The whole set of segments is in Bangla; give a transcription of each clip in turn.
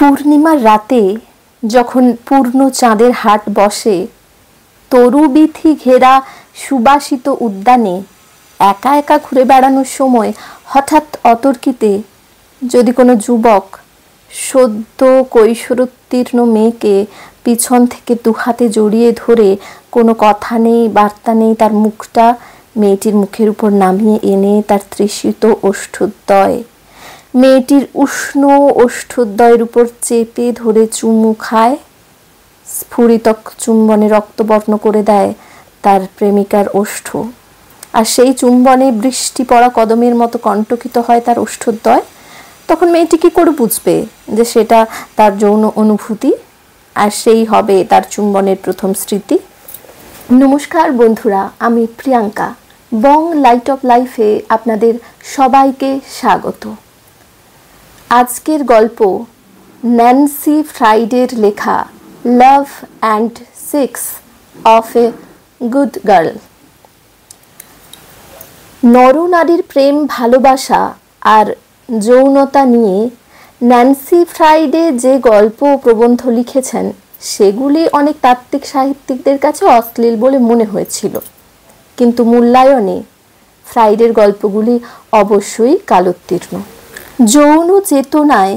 পূর্ণিমার রাতে যখন পূর্ণ চাঁদের হাট বসে, তরুবীথি ঘেরা সুবাসিত উদ্যানে একা একা ঘুরে বেড়ানোর সময় হঠাৎ অতর্কিতে যদি কোনো যুবক সদ্য কৈশোরোত্তীর্ণ মেয়েকে পিছন থেকে দুহাতে জড়িয়ে ধরে কোনো কথা নেই বার্তা নেই তার মুখটা মেয়েটির মুখের উপর নামিয়ে এনে তার তৃষিত ওষ্ঠোদ্বয় মেয়েটির উষ্ণ ওষ্ঠোদ্বয়ের উপর চেপে ধরে চুমু খায়, স্ফুরিতক চুম্বনে রক্তবর্ণ করে দেয় তার প্রেমিকার ওষ্ঠ, আর সেই চুম্বনে বৃষ্টি পড়া কদমের মতো কণ্টকিত হয় তার ওষ্ঠোদ্বয়, তখন মেয়েটি কী করে বুঝবে যে সেটা তার যৌন অনুভূতি আর সেই হবে তার চুম্বনের প্রথম স্মৃতি? নমস্কার বন্ধুরা, আমি প্রিয়াঙ্কা। বং লাইট অফ লাইফে আপনাদের সবাইকে স্বাগত। আজকের গল্প ন্যান্সি ফ্রাইডের লেখা love and sex of a good girl. নরনারীর প্রেম ভালোবাসা আর যৌনতা নিয়ে ন্যান্সি ফ্রাইডে যে গল্প প্রবন্ধ লিখেছেন সেগুলি অনেক তাত্ত্বিক সাহিত্যিকদের কাছে অশ্লীল বলে মনে হয়েছিল, কিন্তু মূল্যায়নে ফ্রাইডের গল্পগুলি অবশ্যই কালোত্তীর্ণ। যৌন চেতনায়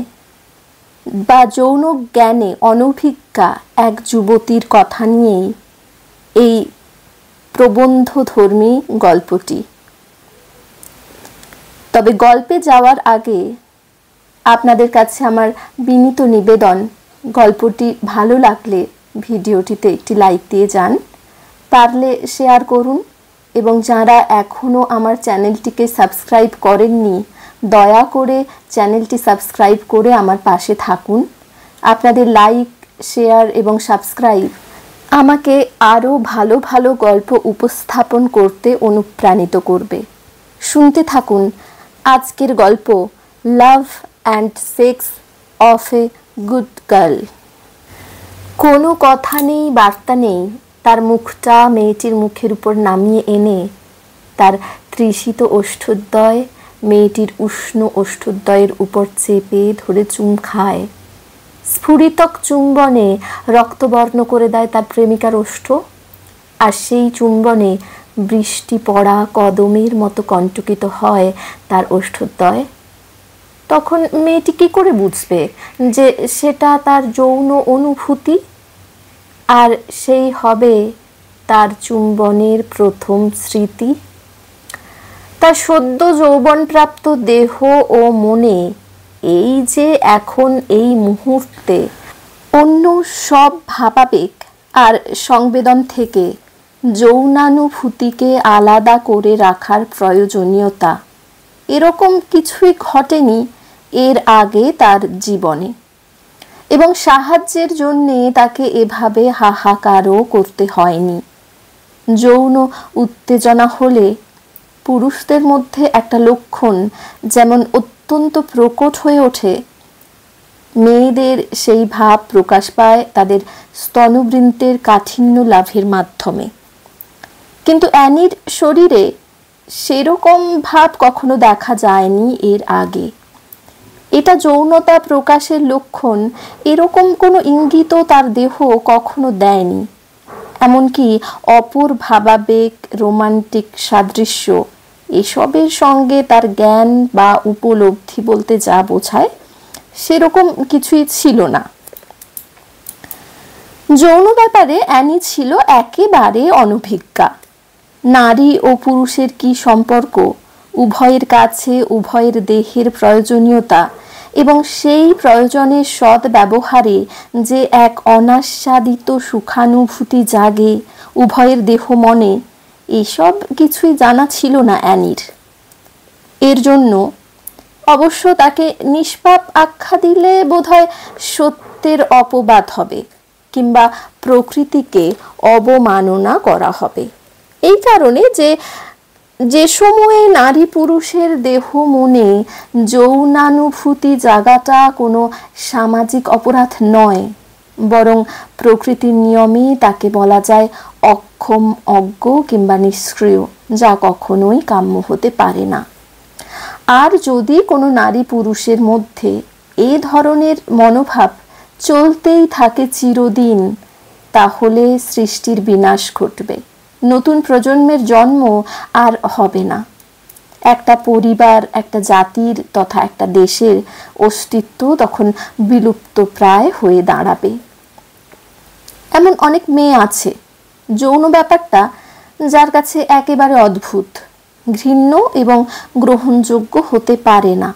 বা যৌন জ্ঞানে অনভিজ্ঞা এক যুবতীর কথা নিয়েই এই প্রবন্ধধর্মী গল্পটি। তবে গল্পে যাওয়ার আগে আপনাদের কাছে আমার বিনীত নিবেদন, গল্পটি ভালো লাগলে ভিডিওটিতে একটি লাইক দিয়ে যান, পারলে শেয়ার করুন, এবং যারা এখনও আমার চ্যানেলটিকে সাবস্ক্রাইব করেননি দয়া করে চ্যানেলটি সাবস্ক্রাইব করে আমার পাশে থাকুন। আপনাদের লাইক, শেয়ার এবং সাবস্ক্রাইব আমাকে আরও ভালো ভালো গল্প উপস্থাপন করতে অনুপ্রাণিত করবে। শুনতে থাকুন আজকের গল্প লাভ and sex of a good girl. কোনো কথা নেই বার্তা নেই, তার মুখটা মেয়েটির মুখের উপর নামিয়ে এনে তার তৃষিত ওষ্ঠোদ্বয় মেয়েটির উষ্ণ ওষ্ঠোদ্বয়ের উপর চেপে ধরে চুম খায়, স্ফুরিতক চুম্বনে রক্তবর্ণ করে দেয় তার প্রেমিকার ওষ্ঠ, আর সেই চুম্বনে বৃষ্টি পড়া কদমের মতো কণ্টকিত হয় তার ওষ্ঠোদ্বয়। তখন মেয়েটি কী করে বুঝবে যে সেটা তার যৌন অনুভূতি আর সেই হবে তার চুম্বনের প্রথম স্মৃতি? তার সদ্য যৌবনপ্রাপ্ত দেহ ও মনে এই যে এখন এই মুহূর্তে অন্য সব ভাবাবেগ আর সংবেদন থেকে যৌনানুভূতিকে আলাদা করে রাখার প্রয়োজনীয়তা, এরকম কিছুই ঘটেনি এর আগে তার জীবনে, এবং সাহায্যের জন্যে তাকে এভাবে হাহাকারও করতে হয়নি। যৌন উত্তেজনা হলে পুরুষদের মধ্যে একটা লক্ষণ যেমন অত্যন্ত প্রকট হয়ে ওঠে, মেয়েদের সেই ভাব প্রকাশ পায় তাদের স্তনবৃন্তের কাঠিন্য লাভের মাধ্যমে, কিন্তু অ্যানির শরীরে সেরকম ভাব কখনো দেখা যায়নি এর আগে। এটা যৌনতা প্রকাশের লক্ষণ এরকম কোনো ইঙ্গিতও তার দেহ কখনো দেয়নি। এমনকি অপর ভাবাবেগ, রোমান্টিক সাদৃশ্য এসবের সঙ্গে তার জ্ঞান বা উপলব্ধি বলতে যা বোঝায় সেরকম কিছুই ছিল না। যৌন ব্যাপারে অ্যানি ছিল একেবারে অনভিজ্ঞা। নারী ও পুরুষের কি সম্পর্ক, উভয়ের কাছে উভয়ের দেহের প্রয়োজনীয়তা এবং সেই প্রয়োজনের সৎ ব্যবহারে যে এক অনাস্বাদিত সুখানুভূতি জাগে উভয়ের দেহ মনে, এসব কিছুই জানা ছিল না অ্যানির। এর জন্য অবশ্য তাকে নিষ্পাপ আখ্যা দিলে বোধহয় সত্যের অপবাদ হবে কিংবা প্রকৃতিকে অবমাননা করা হবে। এই কারণে যে সময়ে নারী পুরুষের দেহ মনে যৌনানুভূতি জাগাটা কোনো সামাজিক অপরাধ নয়, বরং প্রকৃতির নিয়মে তাকে বলা যায় অক্ষম, অজ্ঞ কিংবা নিষ্ক্রিয়, যা কখনোই কাম্য হতে পারে না। আর যদি কোনো নারী পুরুষের মধ্যে এই ধরনের মনোভাব চলতেই থাকে চিরদিন, তাহলে সৃষ্টির বিনাশ ঘটবে, নতুন প্রজন্মের জন্ম আর হবে না। একটা পরিবার, একটা জাতির তথা একটা দেশের অস্তিত্ব তখন বিলুপ্ত প্রায় হয়ে দাঁড়াবে। এমন অনেক মেয়ে আছে যৌন ব্যাপারটা যার কাছে একেবারে অদ্ভুত, ঘৃণ্য এবং গ্রহণযোগ্য হতে পারে না।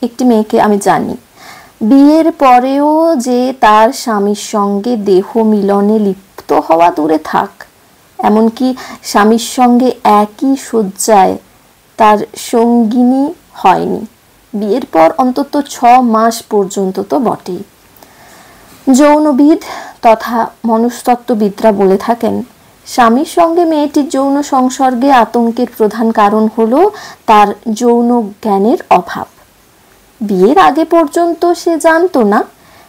একটি মেয়েকে আমি জানি, বিয়ের পরেও যে তার স্বামীর সঙ্গে দেহ মিলনে লিপ্ত হওয়া দূরে থাক, এমনকি স্বামীর সঙ্গে একই শয্যায় তার সঙ্গিনী হয়নি, বিয়ের পর অন্তত 6 মাস পর্যন্ত তো বটেই। যৌনবিদ তথা মনস্তত্ত্ববিদরা বলে থাকেন, স্বামীর সঙ্গে মেয়েটির যৌন সংসর্গে আতঙ্কের প্রধান কারণ হলো তার যৌন জ্ঞানের অভাব। বিয়ের আগে পর্যন্ত সে জানতো না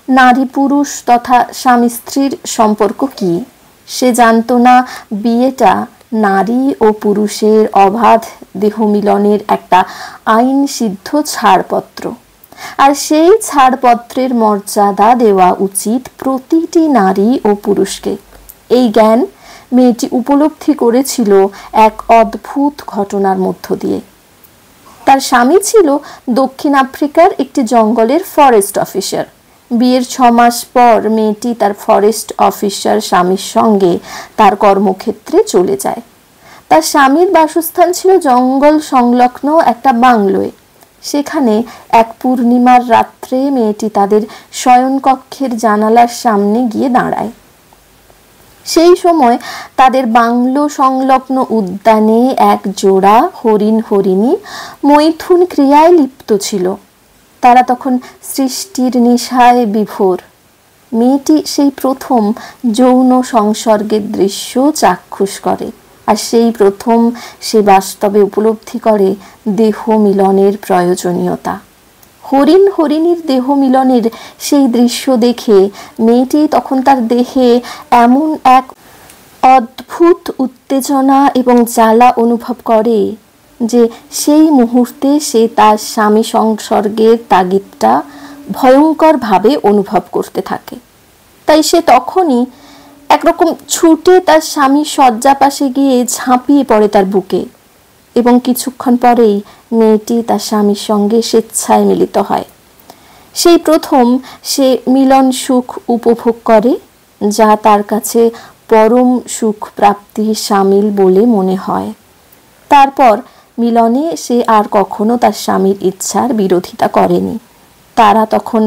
নারী পুরুষ তথা স্বামী স্ত্রীর সম্পর্ক কি। সে জানতো না বিয়েটা নারী ও পুরুষের অবাধ দেহ মিলনের একটা আইন সিদ্ধ ছাড়পত্র, আর সেই ছাড়পত্রের মর্যাদা দেওয়া উচিত প্রতিটি নারী ও পুরুষকে। এই জ্ঞান মেয়েটি উপলব্ধি করেছিল এক অদ্ভুত ঘটনার মধ্য দিয়ে। তার স্বামী ছিল দক্ষিণ আফ্রিকার একটি জঙ্গলের ফরেস্ট অফিসার। বিয়ের 6 মাস পর মেয়েটি তার ফরেস্ট অফিসার স্বামীর সঙ্গে তার কর্মক্ষেত্রে চলে যায়। তার স্বামীর বাসস্থান ছিল জঙ্গল সংলগ্ন একটা বাংলোয়। সেখানে এক পূর্ণিমার রাত্রে মেয়েটি তাদের শয়নকক্ষের জানালার সামনে গিয়ে দাঁড়ায়। সেই সময় তাদের বাংলো সংলগ্ন উদ্যানে এক জোড়া হরিণী মৈথুন ক্রিয়ায় লিপ্ত ছিল। তারা তখন সৃষ্টির নেশায় বিভোর। মেয়েটি সেই প্রথম যৌন সংসর্গের দৃশ্য চাক্ষুষ করে, আর সেই প্রথম সে বাস্তবে উপলব্ধি করে দেহ মিলনের প্রয়োজনীয়তা। হরিণীর দেহ মিলনের সেই দৃশ্য দেখে মেয়েটি তখন তার দেহে এমন এক অদ্ভুত উত্তেজনা এবং জ্বালা অনুভব করে যে সেই মুহূর্তে সে তার স্বামী সংসর্গের তাগিদটা ভয়ঙ্করভাবে অনুভব করতে থাকে। তাই সে তখনই একরকম ছুটে তার স্বামীর শয্যা পাশে গিয়ে ঝাঁপিয়ে পড়ে তার বুকে, এবং কিছুক্ষণ পরেই মেয়েটি তার স্বামীর সঙ্গে স্বেচ্ছায় মিলিত হয়। সেই প্রথম সে মিলন সুখ উপভোগ করে, যা তার কাছে পরম সুখ প্রাপ্তির শামিল বলে মনে হয়। তারপর মিলনে সে আর কখনো তার স্বামীর ইচ্ছার বিরোধিতা করেনি। তারা তখন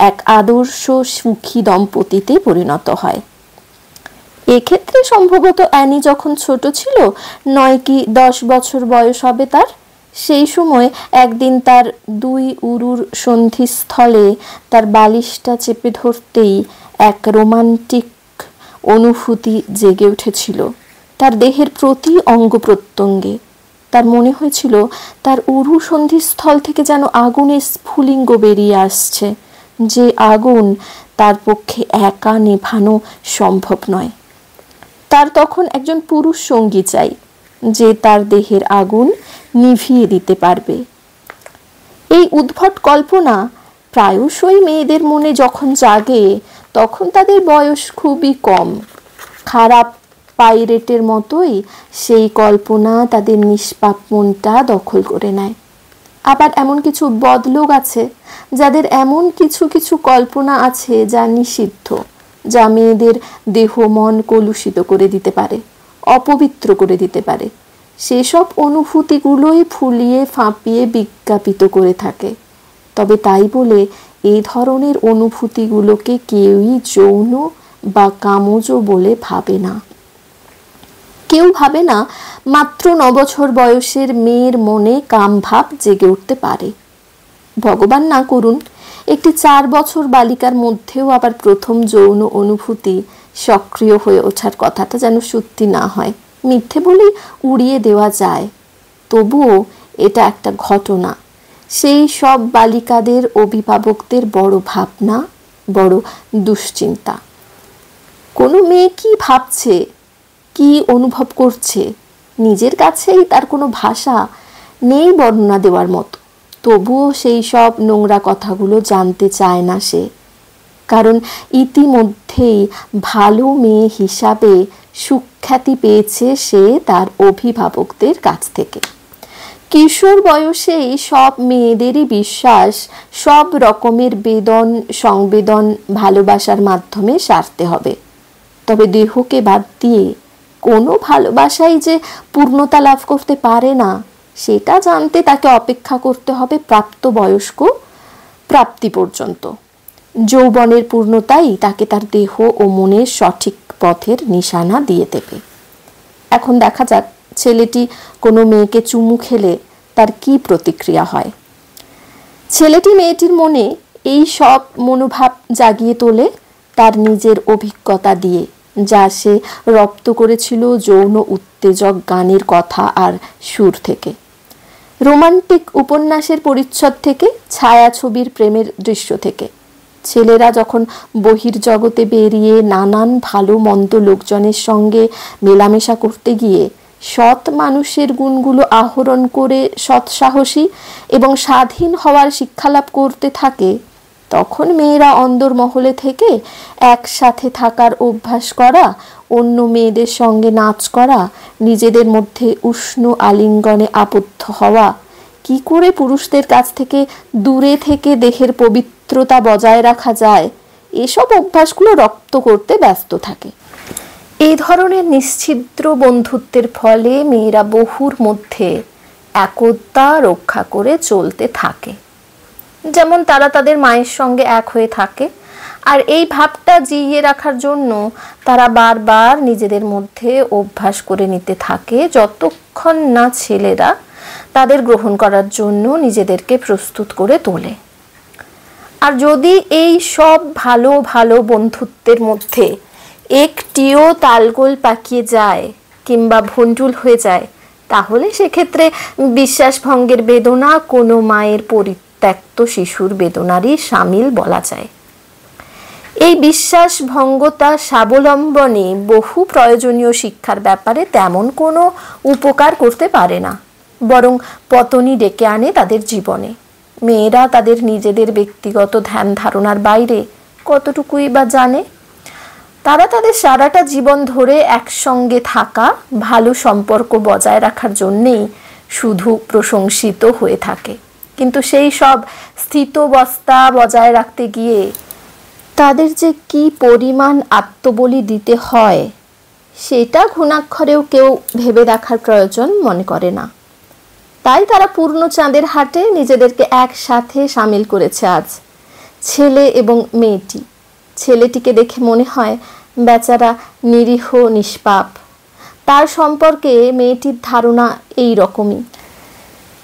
এক আদর্শ সুখী দম্পতিতে পরিণত হয়। এক্ষেত্রে সম্ভবত অ্যানি যখন ছোট ছিল, 9 কি 10 বছর বয়স হবে তার, সেই সময় একদিন তার 2 উরুর সন্ধিস্থলে তার বালিশটা চেপে ধরতেই এক রোমান্টিক অনুভূতি জেগে উঠেছিল তার দেহের প্রতি অঙ্গ প্রত্যঙ্গে। তার মনে হয়েছিল তার উরু সন্ধিস্থল থেকে যেন আগুনের স্ফুলিঙ্গ বেরিয়ে আসছে, যে আগুন তার পক্ষে একা নেভানো সম্ভব নয়। তার তখন একজন পুরুষ সঙ্গী চাই, যে তার দেহের আগুন নিভিয়ে দিতে পারবে। এই উদ্ভট কল্পনা প্রায়শই মেয়েদের মনে যখন জাগে, তখন তাদের বয়স খুবই কম। খারাপ পাইরেটের মতোই সেই কল্পনা তাদের নিষ্পাপ মনটা দখল করে নেয়। আবার এমন কিছু বদলোক আছে যাদের এমন কিছু কিছু কল্পনা আছে যা নিষিদ্ধ, যা মেয়েদের দেহ মন কলুষিত করে দিতে পারে, অপবিত্র করে দিতে পারে। সেসব অনুভূতিগুলোই ফুলিয়ে ফাঁপিয়ে বিজ্ঞাপিত করে থাকে। তবে তাই বলে এই ধরনের অনুভূতিগুলোকে কেউই যৌন বা কামজ বলে ভাবে না। কেউ ভাবে না মাত্র 9 বছর বয়সের মেয়ের মনে কাম ভাব জেগে উঠতে পারে। ভগবান না করুন একটি 4 বছর বালিকার মধ্যেও আবার প্রথম যৌন অনুভূতি সক্রিয় হয়ে ওঠার কথাটা যেন সত্যি না হয়, মিথ্যে বলেই উড়িয়ে দেওয়া যায়। তবুও এটা একটা ঘটনা। সেই সব বালিকাদের অভিভাবকদের বড় ভাবনা, বড় দুশ্চিন্তা। কোনো মেয়ে কি ভাবছে, কি অনুভব করছে, নিজের কাছেই তার কোনো ভাষা নেই বর্ণনা দেওয়ার মতো। তবুও সেই সব নোংরা কথাগুলো জানতে চায় না সে, কারণ ইতিমধ্যেই ভালো মেয়ে হিসাবে সুখ্যাতি পেয়েছে সে তার অভিভাবকদের কাছ থেকে। কিশোর বয়সেই সব মেয়েদেরই বিশ্বাস সব রকমের বেদন সংবেদন ভালোবাসার মাধ্যমে সারতে হবে, তবে দেহকে বাদ দিয়ে কোনো ভালোবাসাই যে পূর্ণতা লাভ করতে পারে না সেটা জানতে তাকে অপেক্ষা করতে হবে প্রাপ্তবয়স্ক প্রাপ্তি পর্যন্ত। যৌবনের পূর্ণতাই তাকে তার দেহ ও মনের সঠিক পথের নিশানা দিয়ে দেবে। এখন দেখা যাক ছেলেটি কোনো মেয়েকে চুমু খেলে তার কি প্রতিক্রিয়া হয়। ছেলেটি মেয়েটির মনে এই সব মনোভাব জাগিয়ে তোলে তার নিজের অভিজ্ঞতা দিয়ে, যা সে রপ্ত করেছিল যৌন উত্তেজক গানের কথা আর সুর থেকে, রোমান্টিক উপন্যাসের পরিচ্ছদ থেকে, ছায়াছবির প্রেমের দৃশ্য থেকে। ছেলেরা যখন বহির্জগতে বেরিয়ে নানান ভালো মন্দ লোকজনের সঙ্গে মেলামেশা করতে গিয়ে সৎ মানুষের গুণগুলো আহরণ করে সৎসাহসী এবং স্বাধীন হওয়ার শিক্ষালাভ করতে থাকে, তখন মেয়েরা অন্দরমহলে থেকে একসাথে থাকার অভ্যাস করা, অন্য মেয়েদের সঙ্গে নাচ করা, নিজেদের মধ্যে উষ্ণ আলিঙ্গনে আবদ্ধ হওয়া, কি করে পুরুষদের কাছ থেকে দূরে থেকে দেহের পবিত্রতা বজায় রাখা যায়, এসব অভ্যাসগুলো রপ্ত করতে ব্যস্ত থাকে। এই ধরনের নিশ্ছিদ্র বন্ধুত্বের ফলে মেয়েরা বহুর মধ্যে একতা রক্ষা করে চলতে থাকে, যেমন তারা তাদের মায়ের সঙ্গে এক হয়ে থাকে। আর এই ভাবটা জিইয়ে রাখার জন্য তারা বারবার নিজেদের মধ্যে অভ্যাস করে নিতে থাকে, যতক্ষণ না ছেলেরা তাদের গ্রহণ করার জন্য নিজেদেরকে প্রস্তুত করে তোলে। আর যদি এই সব ভালো ভালো বন্ধুত্বের মধ্যে একটিও তালগোল পাকিয়ে যায় কিংবা ভণ্ডুল হয়ে যায়, তাহলে সেক্ষেত্রে বিশ্বাসভঙ্গের বেদনা কোনো মায়ের পরিত্যক্ত শিশুর বেদনারই সামিল বলা যায়। এই বিশ্বাসভঙ্গতা স্বাবলম্বনে বহু প্রয়োজনীয় শিক্ষার ব্যাপারে তেমন কোনো উপকার করতে পারে না, বরং পতনই ডেকে আনে তাদের জীবনে। মেয়েরা তাদের নিজেদের ব্যক্তিগত ধ্যান ধারণার বাইরে কতটুকুই বা জানে? তারা তাদের সারাটা জীবন ধরে একসঙ্গে থাকা ভালো সম্পর্ক বজায় রাখার জন্যেই শুধু প্রশংসিত হয়ে থাকে, কিন্তু সেই সব স্থিতাবস্থা বজায় রাখতে গিয়ে তাদের যে কি পরিমাণ আত্মবলি দিতে হয় সেটা ঘুণাক্ষরেও কেউ ভেবে দেখার প্রয়োজন মনে করে না। তাই তারা পূর্ণ চাঁদের হাটে নিজেদেরকে একসাথে সামিল করেছে আজ, ছেলে এবং মেয়েটি। ছেলেটিকে দেখে মনে হয় বেচারা নিরীহ নিষ্পাপ, তার সম্পর্কে মেয়েটির ধারণা এই রকমই।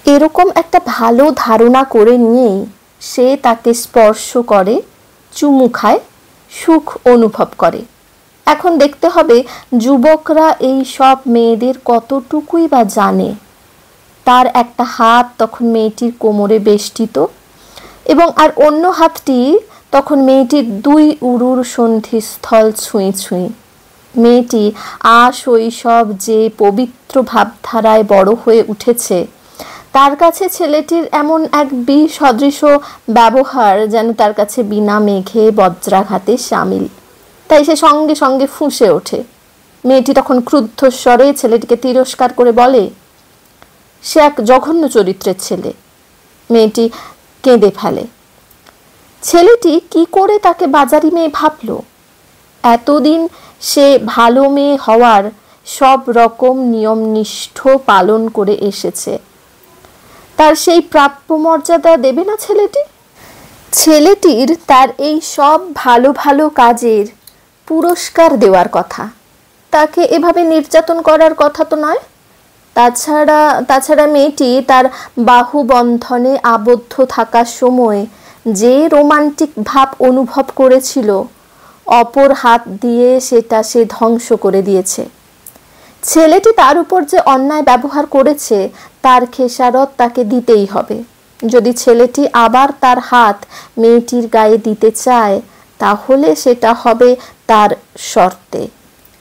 এরকম একটা ভালো ধারণা করে নিয়েই সে তাকে স্পর্শ করে, চুমু খায়, সুখ অনুভব করে। এখন দেখতে হবে যুবকরা এই সব মেয়েদের কতটুকুই বা জানে। তার একটা হাত তখন মেয়েটির কোমরে বেষ্টিত এবং আর অন্য হাতটি তখন মেয়েটির দুই উরুর সন্ধিস্থল ছুঁই ছুঁই। মেয়েটি আশৈশব যে পবিত্র ভাবধারায় বড় হয়ে উঠেছে, তার কাছে ছেলেটির এমন এক বিসদৃশ ব্যবহার যেন তার কাছে বিনা মেঘে বজ্রাঘাতে সামিল। তাই সে সঙ্গে সঙ্গে ফুঁসে ওঠে। মেয়েটি তখন ক্রুদ্ধ স্বরে ছেলেটিকে তিরস্কার করে বলে, সে এক জঘন্য চরিত্রের ছেলে। মেয়েটি কেঁদে ফেলে। ছেলেটি কি করে তাকে বাজারি মেয়ে ভাবল? এতদিন সে ভালো মেয়ে হওয়ার সব রকম নিয়মনিষ্ঠ পালন করে এসেছে, তার সেই প্রাপ্য মর্যাদা দেবে না ছেলেটি? ছেলেটির তার এই সব ভালো ভালো কাজের পুরস্কার দেওয়ার কথা, তাকে এভাবে নির্যাতন করার কথা তো নয়। তাছাড়া মেয়েটি তার বাহুবন্ধনে আবদ্ধ থাকার সময় যে রোমান্টিক ভাব অনুভব করেছিল, অপর হাত দিয়ে সেটা সে ধ্বংস করে দিয়েছে। ছেলেটি তার উপর যে অন্যায় ব্যবহার করেছে তার খেসারত তাকে দিতেই হবে। যদি ছেলেটি আবার তার হাত মেয়েটির গায়ে দিতে চায়, তাহলে সেটা হবে তার শর্তে।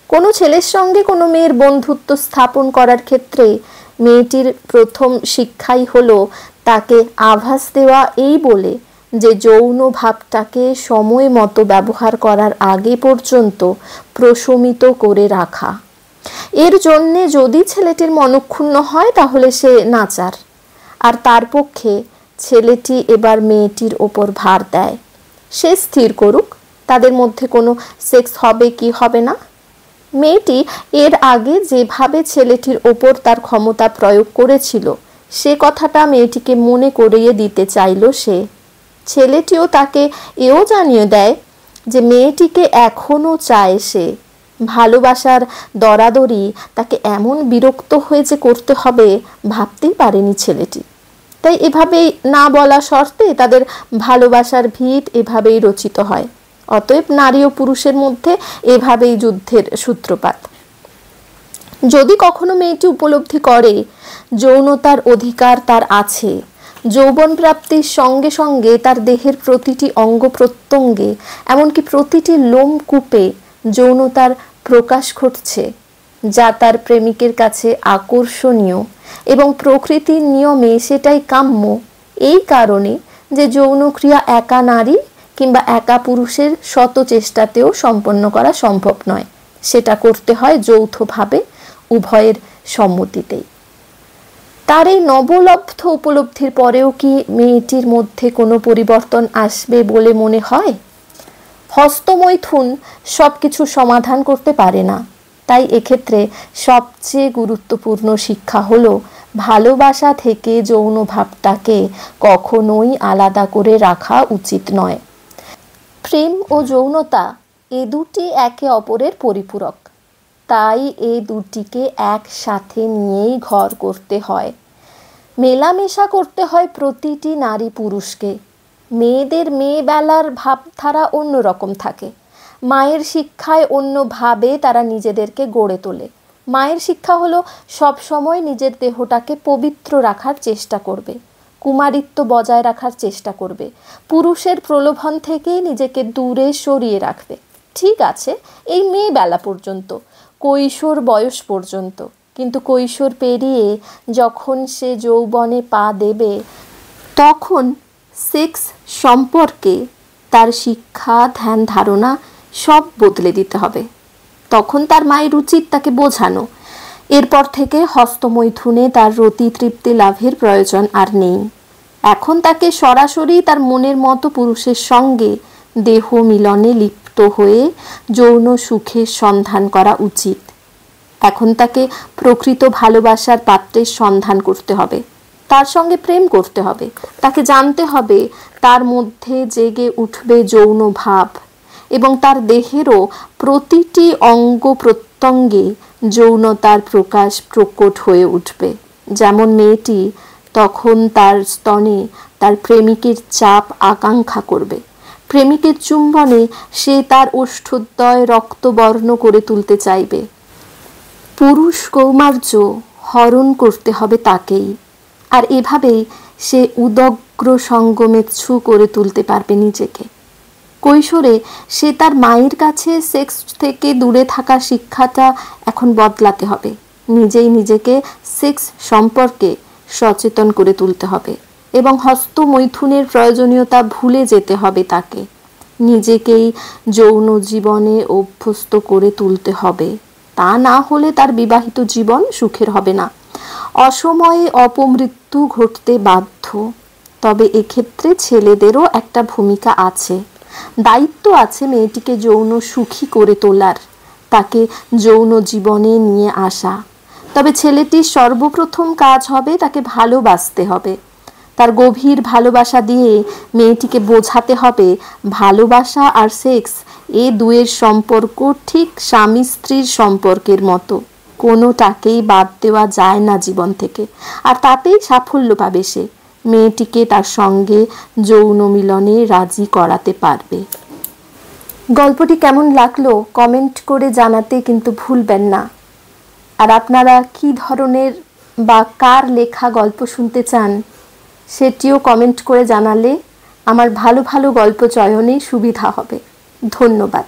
কোনো ছেলের সঙ্গে কোনো মেয়ের বন্ধুত্ব স্থাপন করার ক্ষেত্রে মেয়েটির প্রথম শিক্ষাই হলো তাকে আভাস দেওয়া এই বলে যে যৌন ভাবটাকে সময় মতো ব্যবহার করার আগে পর্যন্ত প্রশমিত করে রাখা। এর জন্যে যদি ছেলেটির মনক্ষুণ্ণ হয় তাহলে সে নাচার, আর তার পক্ষে ছেলেটি এবার মেয়েটির ওপর ভার দেয়, সে স্থির করুক তাদের মধ্যে কোনো সেক্স হবে কি হবে না। মেয়েটি এর আগে যেভাবে ছেলেটির ওপর তার ক্ষমতা প্রয়োগ করেছিল সে কথাটা মেয়েটিকে মনে করিয়ে দিতে চাইল সে। ছেলেটিও তাকে এও জানিয়ে দেয় যে মেয়েটিকে এখনও চায় সে। ভালোবাসার দরাদরি তাকে এমন বিরক্ত হয়ে যে করতে হবে ভাবতেই পারেনি ছেলেটি। তাই এভাবেই না বলা শর্তে তাদের ভালোবাসার ভিত এভাবেই রচিত হয়। অতএব নারী ও পুরুষের মধ্যে এভাবেই যুদ্ধের সূত্রপাত। যদি কখনো মেয়েটি উপলব্ধি করে যৌনতার অধিকার তার আছে, যৌবন প্রাপ্তির সঙ্গে সঙ্গে তার দেহের প্রতিটি অঙ্গ প্রত্যঙ্গে এমনকি প্রতিটি লোমকূপে যৌনতার প্রকাশ ঘটছে, যা তার প্রেমিকের কাছে আকর্ষণীয় এবং প্রকৃতির নিয়মে সেটাই কাম্য, এই কারণে যে যৌনক্রিয়া একা নারী কিংবা একা পুরুষের শত চেষ্টাতেও সম্পন্ন করা সম্ভব নয়, সেটা করতে হয় যৌথভাবে উভয়ের সম্মতিতেই। তার এই নবলব্ধ উপলব্ধির পরেও কি মেয়েটির মধ্যে কোনো পরিবর্তন আসবে বলে মনে হয়? হস্তমৈথুন সব কিছু সমাধান করতে পারে না। তাই এক্ষেত্রে সবচেয়ে গুরুত্বপূর্ণ শিক্ষা হলো ভালোবাসা থেকে যৌন ভাবটাকে কখনোই আলাদা করে রাখা উচিত নয়। প্রেম ও যৌনতা এ দুটি একে অপরের পরিপূরক, তাই এ দুটিকে একসাথে নিয়েই ঘর করতে হয়। মেলামেশা করতে হয় প্রতিটি নারী পুরুষকে। মেয়েদের মেয়েবেলার ভাবধারা অন্যরকম থাকে, মায়ের শিক্ষায় অন্যভাবে তারা নিজেদেরকে গড়ে তোলে। মায়ের শিক্ষা হলো সবসময় নিজের দেহটাকে পবিত্র রাখার চেষ্টা করবে, কুমারিত্ব বজায় রাখার চেষ্টা করবে, পুরুষের প্রলোভন থেকে নিজেকে দূরে সরিয়ে রাখবে। ঠিক আছে, এই মেয়েবেলা পর্যন্ত, কৈশোর বয়স পর্যন্ত, কিন্তু কৈশোর পেরিয়ে যখন সে যৌবনে পা দেবে তখন সেক্স সম্পর্কে তার শিক্ষা, ধ্যান, ধারণা সব বদলে দিতে হবে। তখন তার মায়ের উচিত তাকে বোঝানো, এরপর থেকে হস্তমৈথুনে তার রতি তৃপ্তি লাভের প্রয়োজন আর নেই। এখন তাকে সরাসরি তার মনের মতো পুরুষের সঙ্গে দেহ মিলনে লিপ্ত হয়ে যৌন সুখের সন্ধান করা উচিত। এখন তাকে প্রকৃত ভালোবাসার পাত্রের সন্ধান করতে হবে, তার সঙ্গে প্রেম করতে হবে, তাকে জানতে হবে তার মধ্যে জেগে উঠবে যৌন ভাব এবং তার দেহেরও প্রতিটি অঙ্গ প্রত্যঙ্গে যৌনতার প্রকাশ প্রকট হয়ে উঠবে। যেমন মেয়েটি তখন তার স্তনে তার প্রেমিকের চাপ আকাঙ্ক্ষা করবে, প্রেমিকের চুম্বনে সে তার ওষ্ঠোদ্বয় রক্তবর্ণ করে তুলতে চাইবে। পুরুষ কৌমার্য হরণ করতে হবে তাকেই, আর এভাবেই সে উদগ্র সঙ্গমেচ্ছু করে তুলতে পারবে নিজেকে। কৈশোরে সে তার মায়ের কাছে সেক্স থেকে দূরে থাকার শিক্ষাটা এখন বদলাতে হবে, নিজেই নিজেকে সেক্স সম্পর্কে সচেতন করে তুলতে হবে এবং হস্তমৈথুনের প্রয়োজনীয়তা ভুলে যেতে হবে তাকে। নিজেকেই যৌন জীবনে অভ্যস্ত করে তুলতে হবে, তা না হলে তার বিবাহিত জীবন সুখের হবে না, অসময়ে অপমৃত্যু ঘটতে বাধ্য। তবে এক্ষেত্রে ছেলেদেরও একটা ভূমিকা আছে, দায়িত্ব আছে মেয়েটিকে যৌন সুখী করে তোলার, তাকে যৌন জীবনে নিয়ে আসা। তবে ছেলেটির সর্বপ্রথম কাজ হবে তাকে ভালোবাসতে হবে, তার গভীর ভালোবাসা দিয়ে মেয়েটিকে বোঝাতে হবে ভালোবাসা আর সেক্স এ দুয়ের সম্পর্ক ঠিক স্বামী স্ত্রীর সম্পর্কের মতো, কোনোটাকেই বাদ দেওয়া যায় না জীবন থেকে, আর তাতেই সাফল্য পাবে সে। মেয়েটিকে তার সঙ্গে যৌন মিলনে রাজি করাতে পারবে। গল্পটি কেমন লাগলো কমেন্ট করে জানাতে কিন্তু ভুলবেন না। আর আপনারা কি ধরনের বা কার লেখা গল্প শুনতে চান সেটিও কমেন্ট করে জানালে আমার ভালো ভালো গল্প চয়নে সুবিধা হবে। ধন্যবাদ।